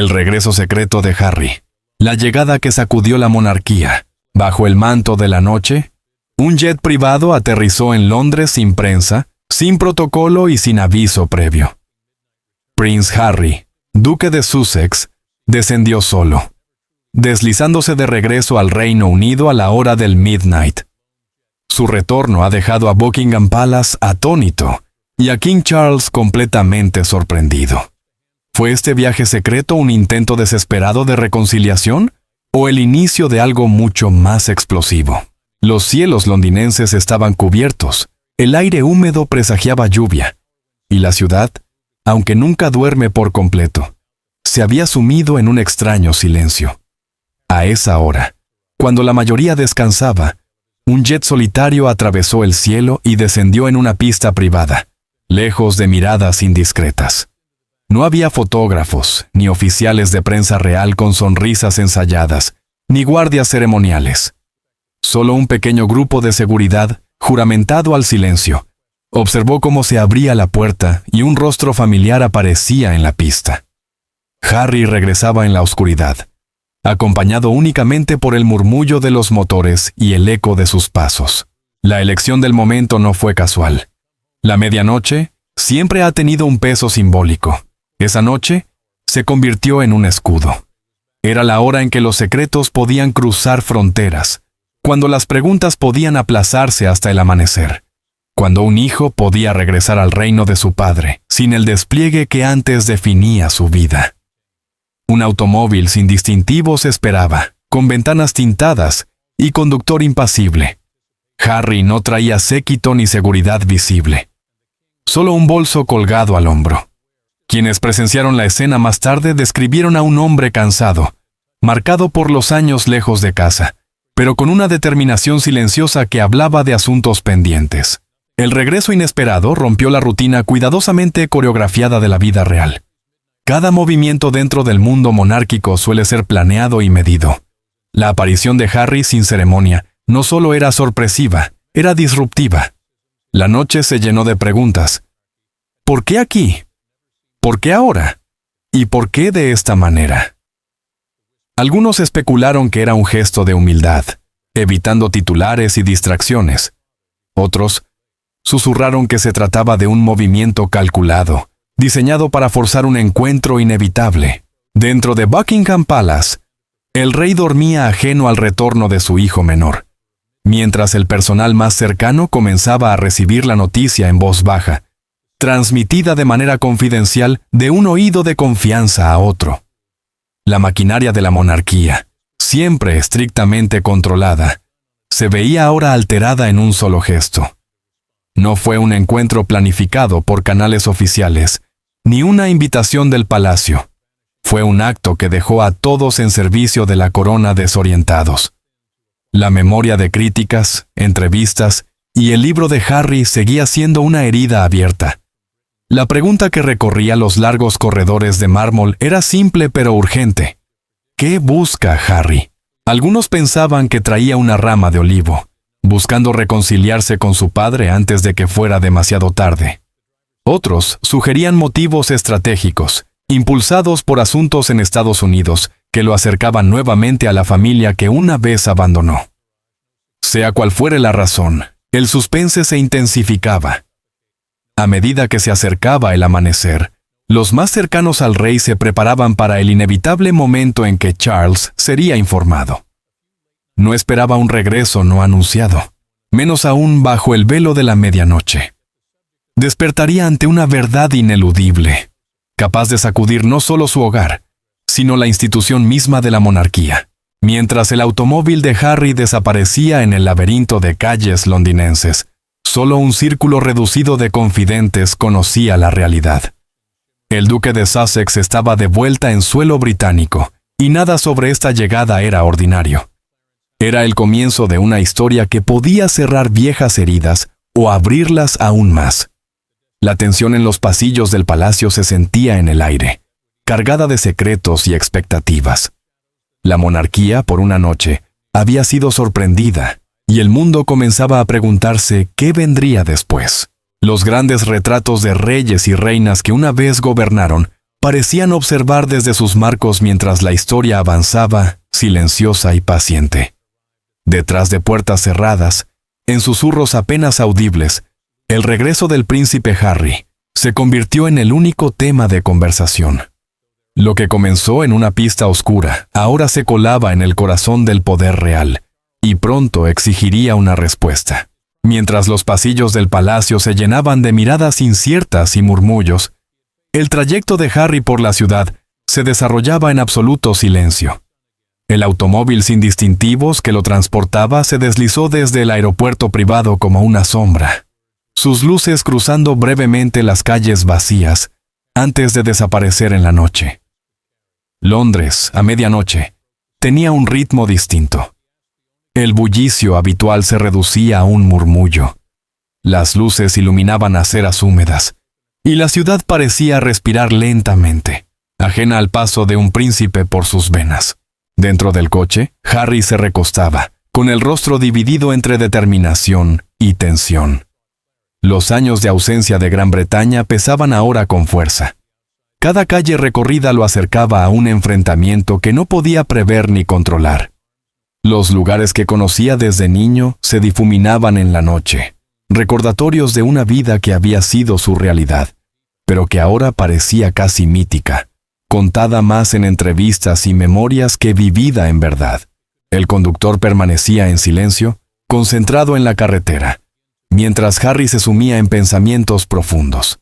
El regreso secreto de Harry. La llegada que sacudió la monarquía. Bajo el manto de la noche, un jet privado aterrizó en Londres sin prensa, sin protocolo y sin aviso previo. Prince Harry, duque de Sussex, descendió solo, deslizándose de regreso al Reino Unido a la hora del midnight. Su retorno ha dejado a Buckingham Palace atónito y a King Charles completamente sorprendido. ¿Fue este viaje secreto un intento desesperado de reconciliación o el inicio de algo mucho más explosivo? Los cielos londinenses estaban cubiertos, el aire húmedo presagiaba lluvia, y la ciudad, aunque nunca duerme por completo, se había sumido en un extraño silencio. A esa hora, cuando la mayoría descansaba, un jet solitario atravesó el cielo y descendió en una pista privada, lejos de miradas indiscretas. No había fotógrafos, ni oficiales de prensa real con sonrisas ensayadas, ni guardias ceremoniales. Solo un pequeño grupo de seguridad, juramentado al silencio, observó cómo se abría la puerta y un rostro familiar aparecía en la pista. Harry regresaba en la oscuridad, acompañado únicamente por el murmullo de los motores y el eco de sus pasos. La elección del momento no fue casual. La medianoche siempre ha tenido un peso simbólico. Esa noche se convirtió en un escudo. Era la hora en que los secretos podían cruzar fronteras, cuando las preguntas podían aplazarse hasta el amanecer, cuando un hijo podía regresar al reino de su padre sin el despliegue que antes definía su vida. Un automóvil sin distintivos esperaba, con ventanas tintadas y conductor impasible. Harry no traía séquito ni seguridad visible, solo un bolso colgado al hombro. Quienes presenciaron la escena más tarde describieron a un hombre cansado, marcado por los años lejos de casa, pero con una determinación silenciosa que hablaba de asuntos pendientes. El regreso inesperado rompió la rutina cuidadosamente coreografiada de la vida real. Cada movimiento dentro del mundo monárquico suele ser planeado y medido. La aparición de Harry sin ceremonia no solo era sorpresiva, era disruptiva. La noche se llenó de preguntas. ¿Por qué aquí? ¿Por qué ahora? ¿Y por qué de esta manera? Algunos especularon que era un gesto de humildad, evitando titulares y distracciones. Otros susurraron que se trataba de un movimiento calculado, diseñado para forzar un encuentro inevitable. Dentro de Buckingham Palace, el rey dormía ajeno al retorno de su hijo menor, mientras el personal más cercano comenzaba a recibir la noticia en voz baja, transmitida de manera confidencial de un oído de confianza a otro. La maquinaria de la monarquía, siempre estrictamente controlada, se veía ahora alterada en un solo gesto. No fue un encuentro planificado por canales oficiales, ni una invitación del palacio. Fue un acto que dejó a todos en servicio de la corona desorientados. La memoria de críticas, entrevistas y el libro de Harry seguía siendo una herida abierta. La pregunta que recorría los largos corredores de mármol era simple pero urgente. ¿Qué busca Harry? Algunos pensaban que traía una rama de olivo, buscando reconciliarse con su padre antes de que fuera demasiado tarde. Otros sugerían motivos estratégicos, impulsados por asuntos en Estados Unidos, que lo acercaban nuevamente a la familia que una vez abandonó. Sea cual fuere la razón, el suspense se intensificaba. A medida que se acercaba el amanecer, los más cercanos al rey se preparaban para el inevitable momento en que Charles sería informado. No esperaba un regreso no anunciado, menos aún bajo el velo de la medianoche. Despertaría ante una verdad ineludible, capaz de sacudir no solo su hogar, sino la institución misma de la monarquía. Mientras el automóvil de Harry desaparecía en el laberinto de calles londinenses, solo un círculo reducido de confidentes conocía la realidad. El duque de Sussex estaba de vuelta en suelo británico, y nada sobre esta llegada era ordinario. Era el comienzo de una historia que podía cerrar viejas heridas o abrirlas aún más. La tensión en los pasillos del palacio se sentía en el aire, cargada de secretos y expectativas. La monarquía, por una noche, había sido sorprendida, y el mundo comenzaba a preguntarse qué vendría después. Los grandes retratos de reyes y reinas que una vez gobernaron parecían observar desde sus marcos mientras la historia avanzaba, silenciosa y paciente. Detrás de puertas cerradas, en susurros apenas audibles, el regreso del príncipe Harry se convirtió en el único tema de conversación. Lo que comenzó en una pista oscura, ahora se colaba en el corazón del poder real, y pronto exigiría una respuesta. Mientras los pasillos del palacio se llenaban de miradas inciertas y murmullos, el trayecto de Harry por la ciudad se desarrollaba en absoluto silencio. El automóvil sin distintivos que lo transportaba se deslizó desde el aeropuerto privado como una sombra, sus luces cruzando brevemente las calles vacías antes de desaparecer en la noche. Londres, a medianoche, tenía un ritmo distinto. El bullicio habitual se reducía a un murmullo. Las luces iluminaban aceras húmedas, y la ciudad parecía respirar lentamente, ajena al paso de un príncipe por sus venas. Dentro del coche, Harry se recostaba, con el rostro dividido entre determinación y tensión. Los años de ausencia de Gran Bretaña pesaban ahora con fuerza. Cada calle recorrida lo acercaba a un enfrentamiento que no podía prever ni controlar. Los lugares que conocía desde niño se difuminaban en la noche, recordatorios de una vida que había sido su realidad, pero que ahora parecía casi mítica, contada más en entrevistas y memorias que vivida en verdad. El conductor permanecía en silencio, concentrado en la carretera, mientras Harry se sumía en pensamientos profundos.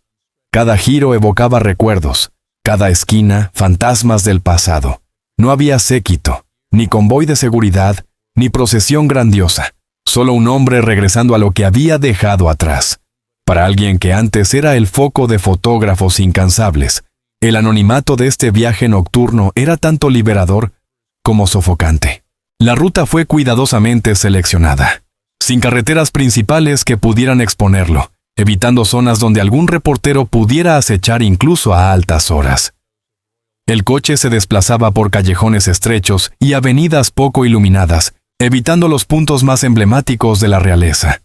Cada giro evocaba recuerdos, cada esquina fantasmas del pasado. No había séquito, ni convoy de seguridad, ni procesión grandiosa, solo un hombre regresando a lo que había dejado atrás. Para alguien que antes era el foco de fotógrafos incansables, el anonimato de este viaje nocturno era tanto liberador como sofocante. La ruta fue cuidadosamente seleccionada, sin carreteras principales que pudieran exponerlo, evitando zonas donde algún reportero pudiera acechar incluso a altas horas. El coche se desplazaba por callejones estrechos y avenidas poco iluminadas, evitando los puntos más emblemáticos de la realeza.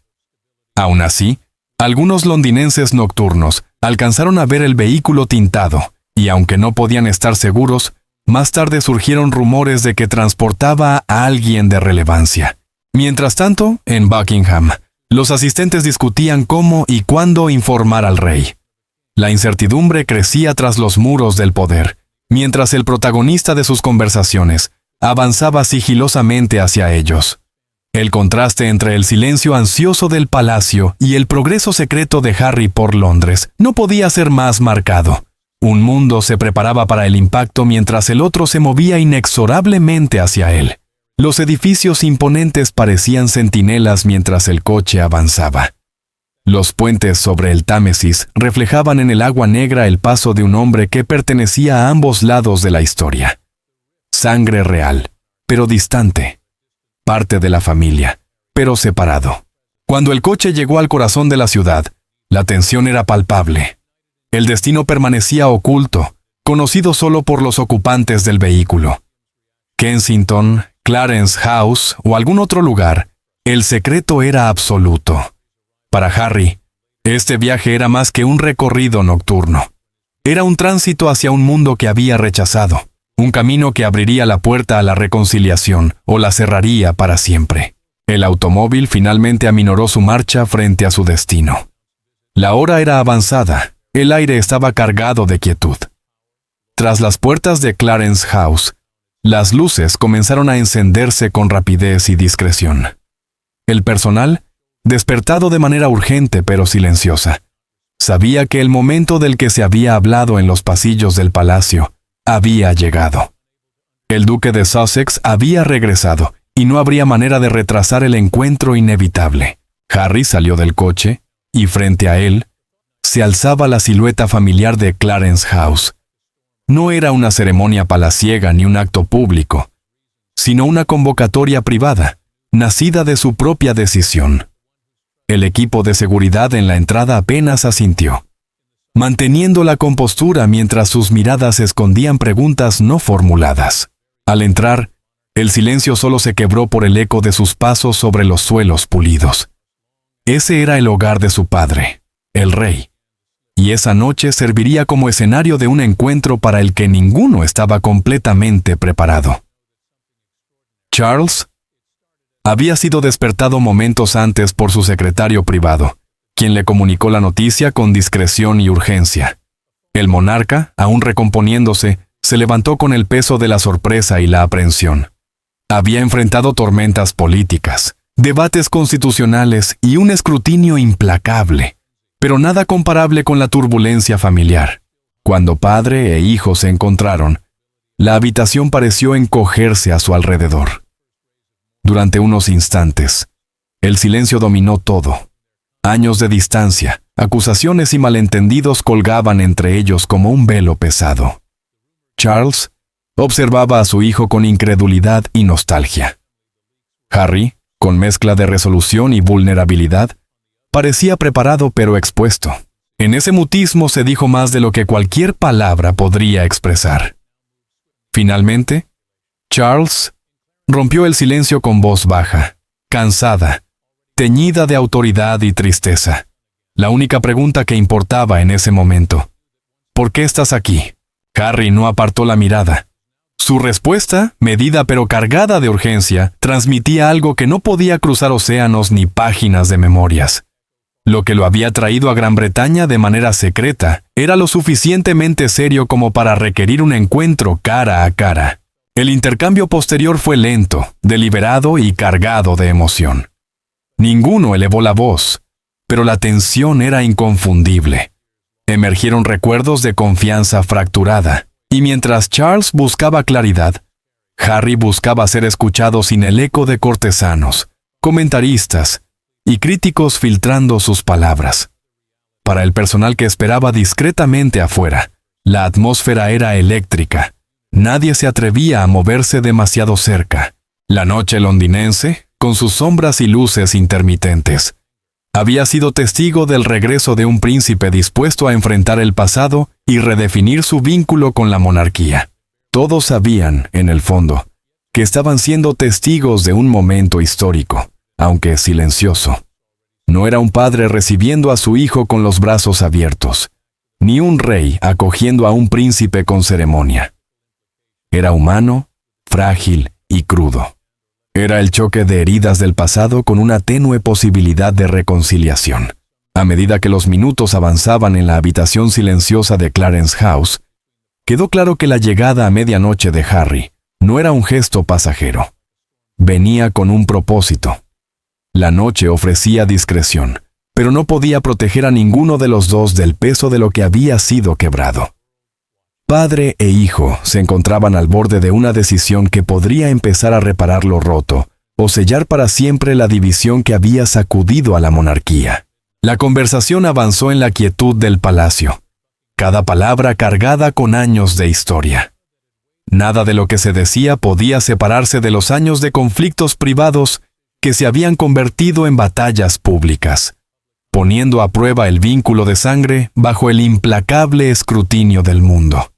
Aún así, algunos londinenses nocturnos alcanzaron a ver el vehículo tintado, y aunque no podían estar seguros, más tarde surgieron rumores de que transportaba a alguien de relevancia. Mientras tanto, en Buckingham, los asistentes discutían cómo y cuándo informar al rey. La incertidumbre crecía tras los muros del poder, mientras el protagonista de sus conversaciones avanzaba sigilosamente hacia ellos. El contraste entre el silencio ansioso del palacio y el progreso secreto de Harry por Londres no podía ser más marcado. Un mundo se preparaba para el impacto mientras el otro se movía inexorablemente hacia él. Los edificios imponentes parecían centinelas mientras el coche avanzaba. Los puentes sobre el Támesis reflejaban en el agua negra el paso de un hombre que pertenecía a ambos lados de la historia. Sangre real, pero distante. Parte de la familia, pero separado. Cuando el coche llegó al corazón de la ciudad, la tensión era palpable. El destino permanecía oculto, conocido solo por los ocupantes del vehículo. Kensington, Clarence House o algún otro lugar, el secreto era absoluto. Para Harry, este viaje era más que un recorrido nocturno. Era un tránsito hacia un mundo que había rechazado, un camino que abriría la puerta a la reconciliación o la cerraría para siempre. El automóvil finalmente aminoró su marcha frente a su destino. La hora era avanzada, el aire estaba cargado de quietud. Tras las puertas de Clarence House, las luces comenzaron a encenderse con rapidez y discreción. El personal, despertado de manera urgente pero silenciosa, sabía que el momento del que se había hablado en los pasillos del palacio había llegado. El duque de Sussex había regresado y no habría manera de retrasar el encuentro inevitable. Harry salió del coche y frente a él se alzaba la silueta familiar de Clarence House. No era una ceremonia palaciega ni un acto público, sino una convocatoria privada, nacida de su propia decisión. El equipo de seguridad en la entrada apenas asintió, manteniendo la compostura mientras sus miradas escondían preguntas no formuladas. Al entrar, el silencio solo se quebró por el eco de sus pasos sobre los suelos pulidos. Ese era el hogar de su padre, el rey, y esa noche serviría como escenario de un encuentro para el que ninguno estaba completamente preparado. Charles había sido despertado momentos antes por su secretario privado, quien le comunicó la noticia con discreción y urgencia. El monarca, aún recomponiéndose, se levantó con el peso de la sorpresa y la aprensión. Había enfrentado tormentas políticas, debates constitucionales y un escrutinio implacable, pero nada comparable con la turbulencia familiar. Cuando padre e hijo se encontraron, la habitación pareció encogerse a su alrededor. Durante unos instantes, el silencio dominó todo. Años de distancia, acusaciones y malentendidos colgaban entre ellos como un velo pesado. Charles observaba a su hijo con incredulidad y nostalgia. Harry, con mezcla de resolución y vulnerabilidad, parecía preparado pero expuesto. En ese mutismo se dijo más de lo que cualquier palabra podría expresar. Finalmente, Charles rompió el silencio con voz baja, cansada, teñida de autoridad y tristeza. La única pregunta que importaba en ese momento. ¿Por qué estás aquí? Harry no apartó la mirada. Su respuesta, medida pero cargada de urgencia, transmitía algo que no podía cruzar océanos ni páginas de memorias. Lo que lo había traído a Gran Bretaña de manera secreta era lo suficientemente serio como para requerir un encuentro cara a cara. El intercambio posterior fue lento, deliberado y cargado de emoción. Ninguno elevó la voz, pero la tensión era inconfundible. Emergieron recuerdos de confianza fracturada, y mientras Charles buscaba claridad, Harry buscaba ser escuchado sin el eco de cortesanos, comentaristas y críticos filtrando sus palabras. Para el personal que esperaba discretamente afuera, la atmósfera era eléctrica. Nadie se atrevía a moverse demasiado cerca. La noche londinense, con sus sombras y luces intermitentes, había sido testigo del regreso de un príncipe dispuesto a enfrentar el pasado y redefinir su vínculo con la monarquía. Todos sabían, en el fondo, que estaban siendo testigos de un momento histórico, aunque silencioso. No era un padre recibiendo a su hijo con los brazos abiertos, ni un rey acogiendo a un príncipe con ceremonia. Era humano, frágil y crudo. Era el choque de heridas del pasado con una tenue posibilidad de reconciliación. A medida que los minutos avanzaban en la habitación silenciosa de Clarence House, quedó claro que la llegada a medianoche de Harry no era un gesto pasajero. Venía con un propósito. La noche ofrecía discreción, pero no podía proteger a ninguno de los dos del peso de lo que había sido quebrado. Padre e hijo se encontraban al borde de una decisión que podría empezar a reparar lo roto o sellar para siempre la división que había sacudido a la monarquía. La conversación avanzó en la quietud del palacio, cada palabra cargada con años de historia. Nada de lo que se decía podía separarse de los años de conflictos privados que se habían convertido en batallas públicas, poniendo a prueba el vínculo de sangre bajo el implacable escrutinio del mundo.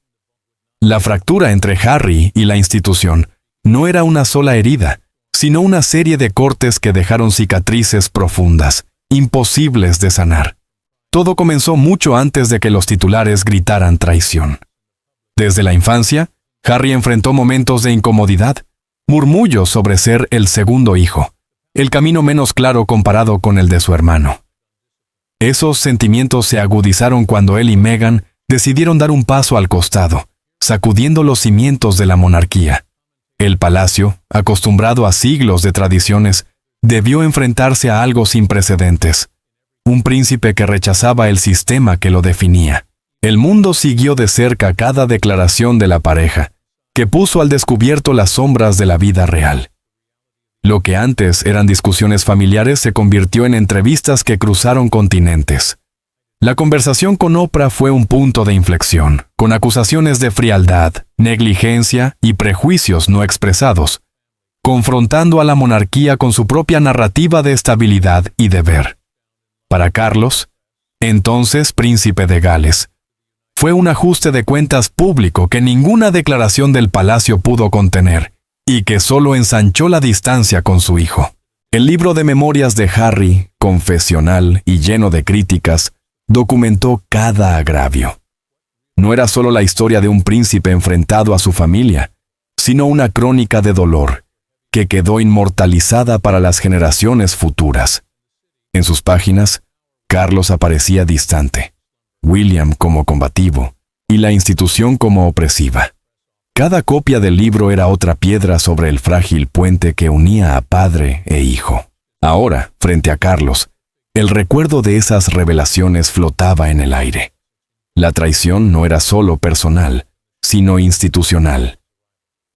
La fractura entre Harry y la institución no era una sola herida, sino una serie de cortes que dejaron cicatrices profundas, imposibles de sanar. Todo comenzó mucho antes de que los titulares gritaran traición. Desde la infancia, Harry enfrentó momentos de incomodidad, murmullos sobre ser el segundo hijo, el camino menos claro comparado con el de su hermano. Esos sentimientos se agudizaron cuando él y Meghan decidieron dar un paso al costado, sacudiendo los cimientos de la monarquía. El palacio, acostumbrado a siglos de tradiciones, debió enfrentarse a algo sin precedentes. Un príncipe que rechazaba el sistema que lo definía. El mundo siguió de cerca cada declaración de la pareja, que puso al descubierto las sombras de la vida real. Lo que antes eran discusiones familiares se convirtió en entrevistas que cruzaron continentes. La conversación con Oprah fue un punto de inflexión, con acusaciones de frialdad, negligencia y prejuicios no expresados, confrontando a la monarquía con su propia narrativa de estabilidad y deber. Para Carlos, entonces príncipe de Gales, fue un ajuste de cuentas público que ninguna declaración del palacio pudo contener, y que solo ensanchó la distancia con su hijo. El libro de memorias de Harry, confesional y lleno de críticas, documentó cada agravio. No era solo la historia de un príncipe enfrentado a su familia, sino una crónica de dolor que quedó inmortalizada para las generaciones futuras. En sus páginas, Carlos aparecía distante, William como combativo y la institución como opresiva. Cada copia del libro era otra piedra sobre el frágil puente que unía a padre e hijo. Ahora, frente a Carlos, el recuerdo de esas revelaciones flotaba en el aire. La traición no era solo personal, sino institucional.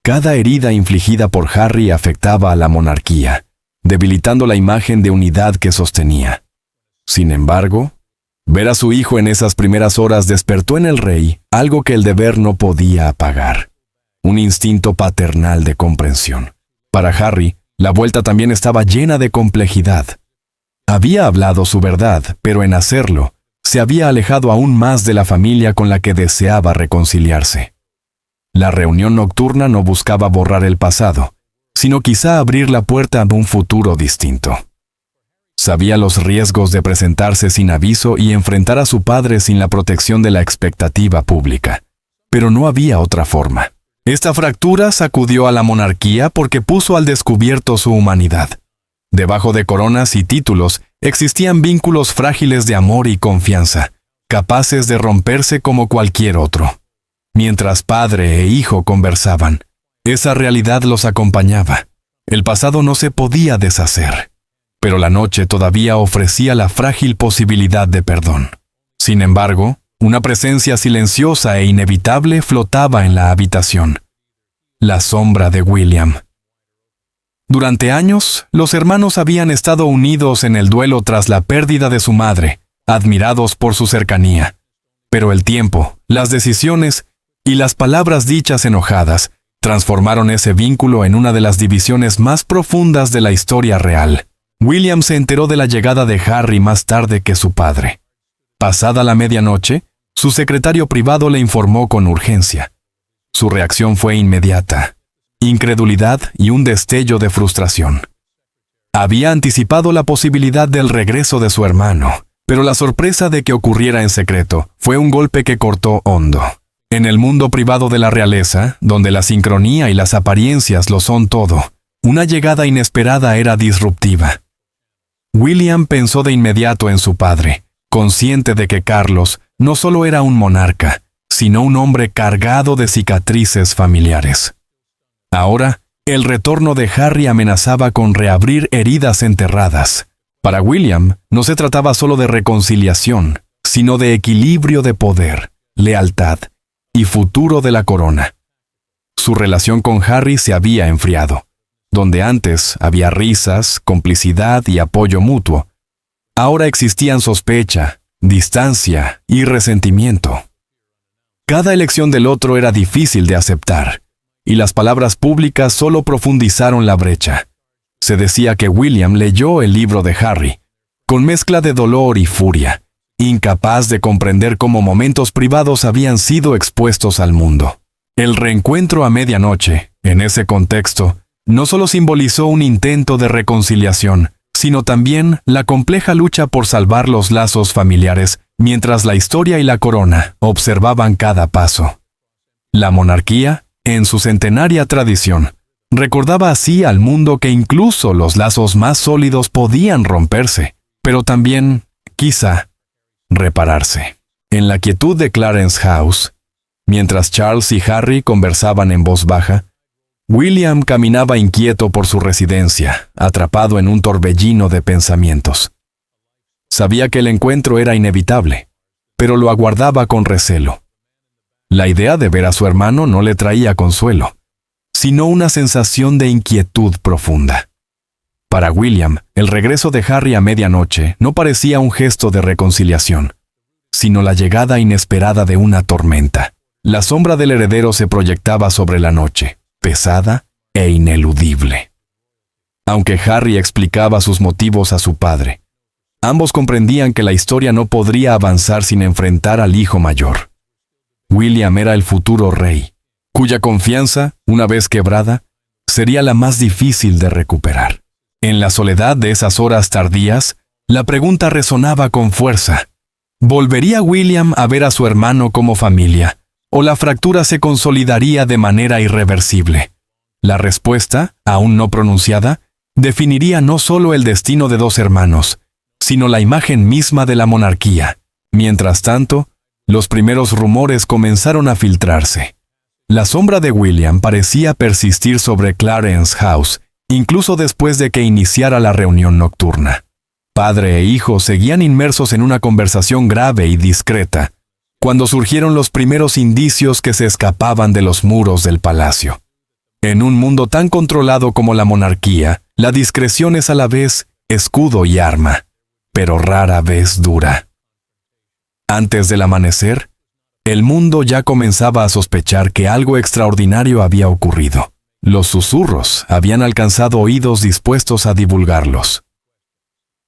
Cada herida infligida por Harry afectaba a la monarquía, debilitando la imagen de unidad que sostenía. Sin embargo, ver a su hijo en esas primeras horas despertó en el rey algo que el deber no podía apagar: un instinto paternal de comprensión. Para Harry, la vuelta también estaba llena de complejidad. Había hablado su verdad, pero en hacerlo, se había alejado aún más de la familia con la que deseaba reconciliarse. La reunión nocturna no buscaba borrar el pasado, sino quizá abrir la puerta a un futuro distinto. Sabía los riesgos de presentarse sin aviso y enfrentar a su padre sin la protección de la expectativa pública, pero no había otra forma. Esta fractura sacudió a la monarquía porque puso al descubierto su humanidad. Debajo de coronas y títulos existían vínculos frágiles de amor y confianza, capaces de romperse como cualquier otro. Mientras padre e hijo conversaban, esa realidad los acompañaba. El pasado no se podía deshacer, pero la noche todavía ofrecía la frágil posibilidad de perdón. Sin embargo, una presencia silenciosa e inevitable flotaba en la habitación: la sombra de William. Durante años, los hermanos habían estado unidos en el duelo tras la pérdida de su madre, admirados por su cercanía. Pero el tiempo, las decisiones y las palabras dichas enojadas transformaron ese vínculo en una de las divisiones más profundas de la historia real. William se enteró de la llegada de Harry más tarde que su padre. Pasada la medianoche, su secretario privado le informó con urgencia. Su reacción fue inmediata: incredulidad y un destello de frustración. Había anticipado la posibilidad del regreso de su hermano, pero la sorpresa de que ocurriera en secreto fue un golpe que cortó hondo. En el mundo privado de la realeza, donde la sincronía y las apariencias lo son todo, una llegada inesperada era disruptiva. William pensó de inmediato en su padre, consciente de que Carlos no solo era un monarca, sino un hombre cargado de cicatrices familiares. Ahora, el retorno de Harry amenazaba con reabrir heridas enterradas. Para William, no se trataba solo de reconciliación, sino de equilibrio de poder, lealtad y futuro de la corona. Su relación con Harry se había enfriado. Donde antes había risas, complicidad y apoyo mutuo, ahora existían sospecha, distancia y resentimiento. Cada elección del otro era difícil de aceptar, y las palabras públicas solo profundizaron la brecha. Se decía que William leyó el libro de Harry, con mezcla de dolor y furia, incapaz de comprender cómo momentos privados habían sido expuestos al mundo. El reencuentro a medianoche, en ese contexto, no solo simbolizó un intento de reconciliación, sino también la compleja lucha por salvar los lazos familiares mientras la historia y la corona observaban cada paso. La monarquía, en su centenaria tradición, recordaba así al mundo que incluso los lazos más sólidos podían romperse, pero también, quizá, repararse. En la quietud de Clarence House, mientras Charles y Harry conversaban en voz baja, William caminaba inquieto por su residencia, atrapado en un torbellino de pensamientos. Sabía que el encuentro era inevitable, pero lo aguardaba con recelo. La idea de ver a su hermano no le traía consuelo, sino una sensación de inquietud profunda. Para William, el regreso de Harry a medianoche no parecía un gesto de reconciliación, sino la llegada inesperada de una tormenta. La sombra del heredero se proyectaba sobre la noche, pesada e ineludible. Aunque Harry explicaba sus motivos a su padre, ambos comprendían que la historia no podría avanzar sin enfrentar al hijo mayor. William era el futuro rey, cuya confianza, una vez quebrada, sería la más difícil de recuperar. En la soledad de esas horas tardías, la pregunta resonaba con fuerza: ¿Volvería William a ver a su hermano como familia, o la fractura se consolidaría de manera irreversible? La respuesta, aún no pronunciada, definiría no solo el destino de dos hermanos, sino la imagen misma de la monarquía. Mientras tanto, los primeros rumores comenzaron a filtrarse. La sombra de William parecía persistir sobre Clarence House, incluso después de que iniciara la reunión nocturna. Padre e hijo seguían inmersos en una conversación grave y discreta, cuando surgieron los primeros indicios que se escapaban de los muros del palacio. En un mundo tan controlado como la monarquía, la discreción es a la vez escudo y arma, pero rara vez dura. Antes del amanecer, el mundo ya comenzaba a sospechar que algo extraordinario había ocurrido. Los susurros habían alcanzado oídos dispuestos a divulgarlos.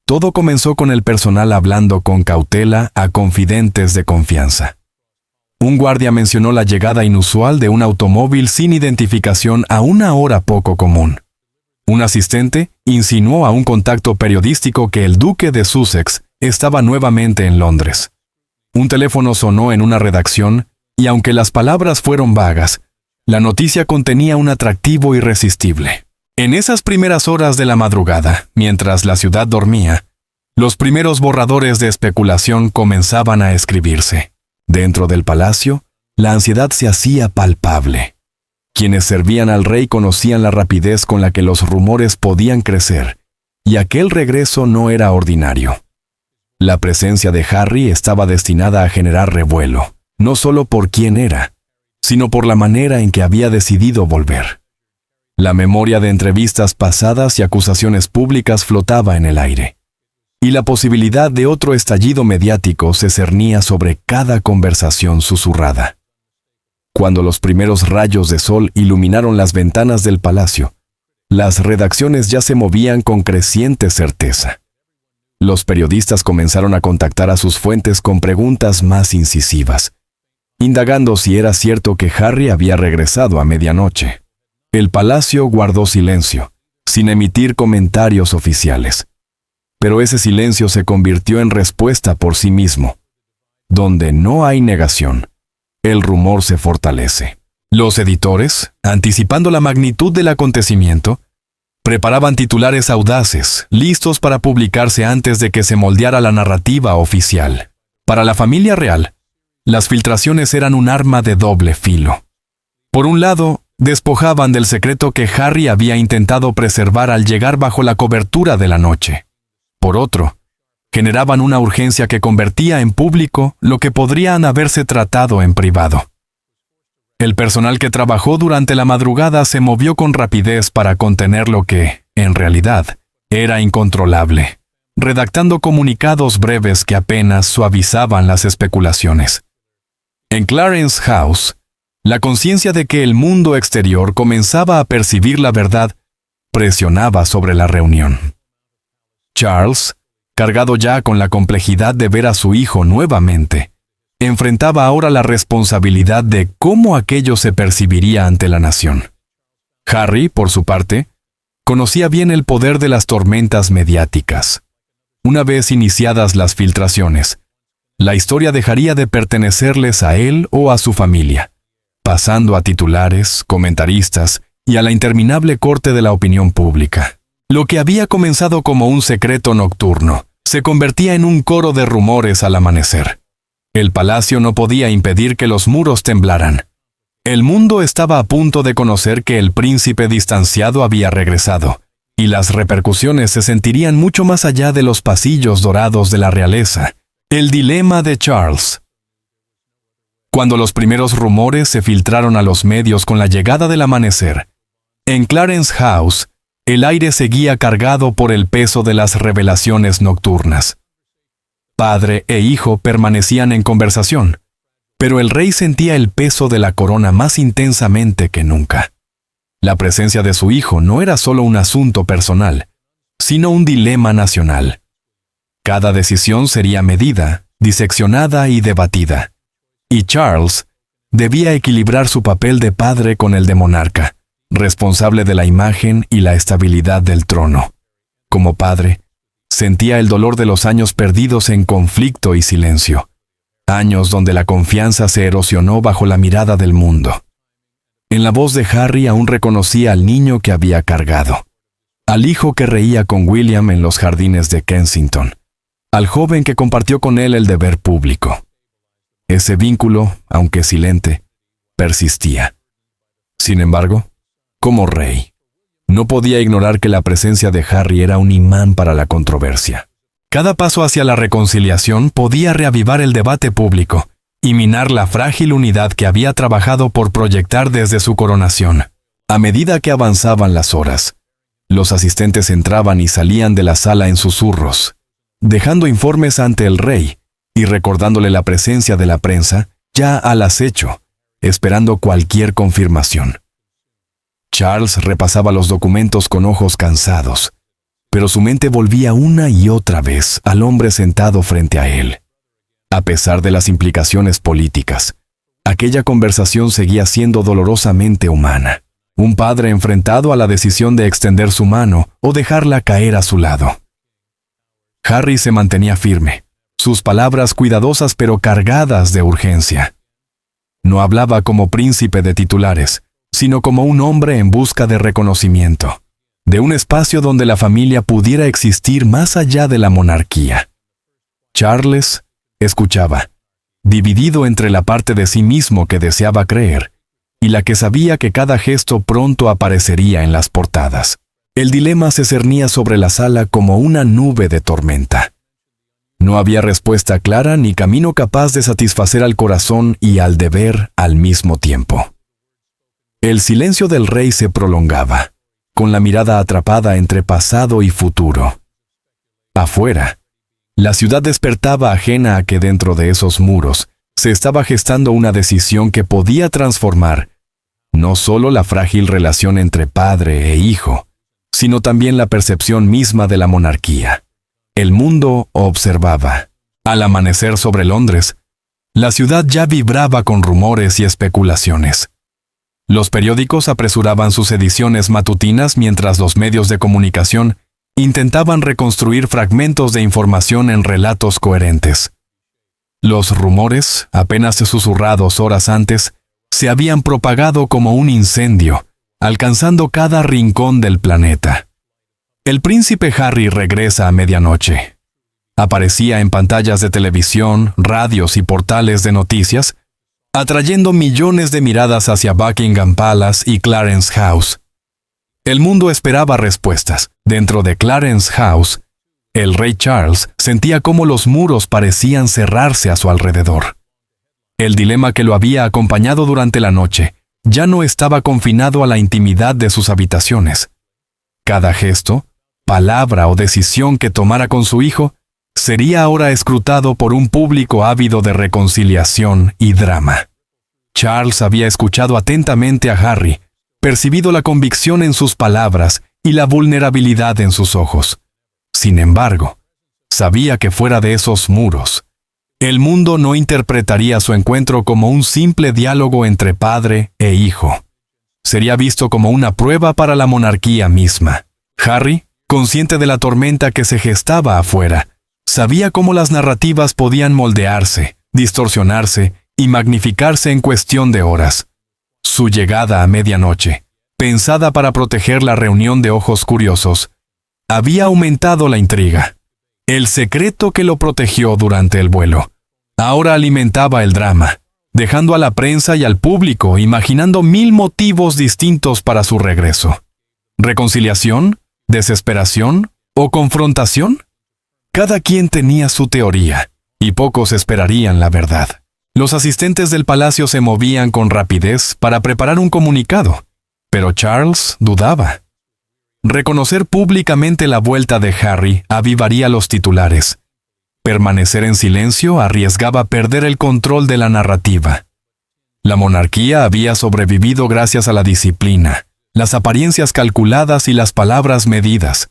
Todo comenzó con el personal hablando con cautela a confidentes de confianza. Un guardia mencionó la llegada inusual de un automóvil sin identificación a una hora poco común. Un asistente insinuó a un contacto periodístico que el duque de Sussex estaba nuevamente en Londres. Un teléfono sonó en una redacción y aunque las palabras fueron vagas, la noticia contenía un atractivo irresistible. En esas primeras horas de la madrugada, mientras la ciudad dormía, los primeros borradores de especulación comenzaban a escribirse. Dentro del palacio, la ansiedad se hacía palpable. Quienes servían al rey conocían la rapidez con la que los rumores podían crecer, y aquel regreso no era ordinario. La presencia de Harry estaba destinada a generar revuelo, no solo por quién era, sino por la manera en que había decidido volver. La memoria de entrevistas pasadas y acusaciones públicas flotaba en el aire, y la posibilidad de otro estallido mediático se cernía sobre cada conversación susurrada. Cuando los primeros rayos de sol iluminaron las ventanas del palacio, las redacciones ya se movían con creciente certeza. Los periodistas comenzaron a contactar a sus fuentes con preguntas más incisivas, indagando si era cierto que Harry había regresado a medianoche. El palacio guardó silencio, sin emitir comentarios oficiales. Pero ese silencio se convirtió en respuesta por sí mismo. Donde no hay negación, el rumor se fortalece. Los editores, anticipando la magnitud del acontecimiento, preparaban titulares audaces, listos para publicarse antes de que se moldeara la narrativa oficial. Para la familia real, las filtraciones eran un arma de doble filo. Por un lado, despojaban del secreto que Harry había intentado preservar al llegar bajo la cobertura de la noche. Por otro, generaban una urgencia que convertía en público lo que podrían haberse tratado en privado. El personal que trabajó durante la madrugada se movió con rapidez para contener lo que, en realidad, era incontrolable, redactando comunicados breves que apenas suavizaban las especulaciones. En Clarence House, la conciencia de que el mundo exterior comenzaba a percibir la verdad presionaba sobre la reunión. Charles, cargado ya con la complejidad de ver a su hijo nuevamente, enfrentaba ahora la responsabilidad de cómo aquello se percibiría ante la nación. Harry, por su parte, conocía bien el poder de las tormentas mediáticas. Una vez iniciadas las filtraciones, la historia dejaría de pertenecerles a él o a su familia, pasando a titulares, comentaristas y a la interminable corte de la opinión pública. Lo que había comenzado como un secreto nocturno se convertía en un coro de rumores al amanecer. El palacio no podía impedir que los muros temblaran. El mundo estaba a punto de conocer que el príncipe distanciado había regresado, y las repercusiones se sentirían mucho más allá de los pasillos dorados de la realeza. El dilema de Charles. Cuando los primeros rumores se filtraron a los medios con la llegada del amanecer, en Clarence House, el aire seguía cargado por el peso de las revelaciones nocturnas. Padre e hijo permanecían en conversación, pero el rey sentía el peso de la corona más intensamente que nunca. La presencia de su hijo no era solo un asunto personal, sino un dilema nacional. Cada decisión sería medida, diseccionada y debatida, y Charles debía equilibrar su papel de padre con el de monarca, responsable de la imagen y la estabilidad del trono. Como padre, Sentía el dolor de los años perdidos en conflicto y silencio. Años donde la confianza se erosionó bajo la mirada del mundo. En la voz de Harry aún reconocía al niño que había cargado, al hijo que reía con William en los jardines de Kensington, al joven que compartió con él el deber público. Ese vínculo, aunque silente, persistía. Sin embargo, como rey, no podía ignorar que la presencia de Harry era un imán para la controversia. Cada paso hacia la reconciliación podía reavivar el debate público y minar la frágil unidad que había trabajado por proyectar desde su coronación. A medida que avanzaban las horas, los asistentes entraban y salían de la sala en susurros, dejando informes ante el rey y recordándole la presencia de la prensa ya al acecho, esperando cualquier confirmación. Charles repasaba los documentos con ojos cansados, pero su mente volvía una y otra vez al hombre sentado frente a él. A pesar de las implicaciones políticas, aquella conversación seguía siendo dolorosamente humana. Un padre enfrentado a la decisión de extender su mano o dejarla caer a su lado. Harry se mantenía firme, sus palabras cuidadosas pero cargadas de urgencia. No hablaba como príncipe de titulares, sino como un hombre en busca de reconocimiento, de un espacio donde la familia pudiera existir más allá de la monarquía. Charles escuchaba, dividido entre la parte de sí mismo que deseaba creer y la que sabía que cada gesto pronto aparecería en las portadas. El dilema se cernía sobre la sala como una nube de tormenta. No había respuesta clara ni camino capaz de satisfacer al corazón y al deber al mismo tiempo. El silencio del rey se prolongaba, con la mirada atrapada entre pasado y futuro. Afuera, la ciudad despertaba ajena a que dentro de esos muros se estaba gestando una decisión que podía transformar no solo la frágil relación entre padre e hijo, sino también la percepción misma de la monarquía. El mundo observaba. Al amanecer sobre Londres, la ciudad ya vibraba con rumores y especulaciones. Los periódicos apresuraban sus ediciones matutinas mientras los medios de comunicación intentaban reconstruir fragmentos de información en relatos coherentes. Los rumores, apenas susurrados horas antes, se habían propagado como un incendio, alcanzando cada rincón del planeta. El príncipe Harry regresa a medianoche. Aparecía en pantallas de televisión, radios y portales de noticias, atrayendo millones de miradas hacia Buckingham Palace y Clarence House. El mundo esperaba respuestas. Dentro de Clarence House, el rey Charles sentía cómo los muros parecían cerrarse a su alrededor. El dilema que lo había acompañado durante la noche ya no estaba confinado a la intimidad de sus habitaciones. Cada gesto, palabra o decisión que tomara con su hijo sería ahora escrutado por un público ávido de reconciliación y drama. Charles había escuchado atentamente a Harry, percibido la convicción en sus palabras y la vulnerabilidad en sus ojos. Sin embargo, sabía que fuera de esos muros, el mundo no interpretaría su encuentro como un simple diálogo entre padre e hijo. Sería visto como una prueba para la monarquía misma. Harry, consciente de la tormenta que se gestaba afuera, sabía cómo las narrativas podían moldearse, distorsionarse y magnificarse en cuestión de horas. Su llegada a medianoche, pensada para proteger la reunión de ojos curiosos, había aumentado la intriga. El secreto que lo protegió durante el vuelo ahora alimentaba el drama, dejando a la prensa y al público imaginando 1000 motivos distintos para su regreso. ¿Reconciliación? ¿Desesperación? ¿O confrontación? Cada quien tenía su teoría, y pocos esperarían la verdad. Los asistentes del palacio se movían con rapidez para preparar un comunicado, pero Charles dudaba. Reconocer públicamente la vuelta de Harry avivaría los titulares. Permanecer en silencio arriesgaba perder el control de la narrativa. La monarquía había sobrevivido gracias a la disciplina, las apariencias calculadas y las palabras medidas,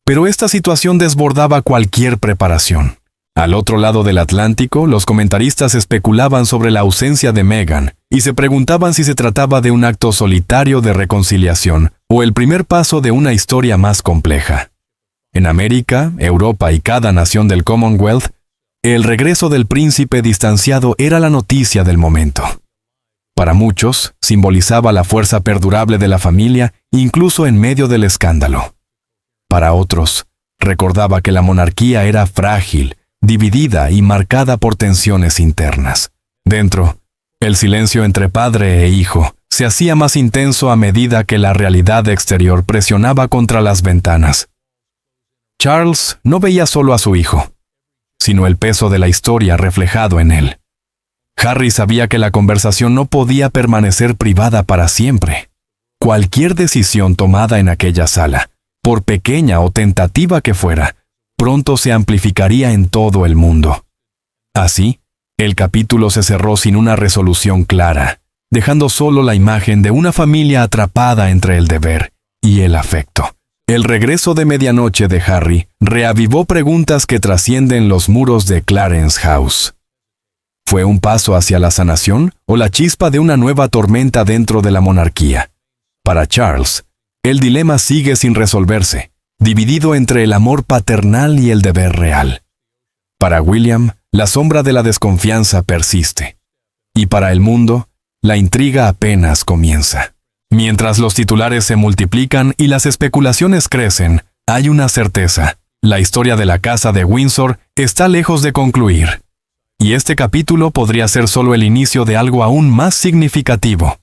pero esta situación desbordaba cualquier preparación. Al otro lado del Atlántico, los comentaristas especulaban sobre la ausencia de Meghan y se preguntaban si se trataba de un acto solitario de reconciliación o el primer paso de una historia más compleja. En América, Europa y cada nación del Commonwealth, el regreso del príncipe distanciado era la noticia del momento. Para muchos, simbolizaba la fuerza perdurable de la familia, incluso en medio del escándalo. Para otros, recordaba que la monarquía era frágil, dividida y marcada por tensiones internas. Dentro, el silencio entre padre e hijo se hacía más intenso a medida que la realidad exterior presionaba contra las ventanas. Charles no veía solo a su hijo, sino el peso de la historia reflejado en él. Harry sabía que la conversación no podía permanecer privada para siempre. Cualquier decisión tomada en aquella sala, por pequeña o tentativa que fuera, pronto se amplificaría en todo el mundo. Así, el capítulo se cerró sin una resolución clara, dejando solo la imagen de una familia atrapada entre el deber y el afecto. El regreso de medianoche de Harry reavivó preguntas que trascienden los muros de Clarence House. ¿Fue un paso hacia la sanación o la chispa de una nueva tormenta dentro de la monarquía? Para Charles, el dilema sigue sin resolverse, dividido entre el amor paternal y el deber real. Para William, la sombra de la desconfianza persiste. Y para el mundo, la intriga apenas comienza. Mientras los titulares se multiplican y las especulaciones crecen, hay una certeza: la historia de la casa de Windsor está lejos de concluir. Y este capítulo podría ser solo el inicio de algo aún más significativo.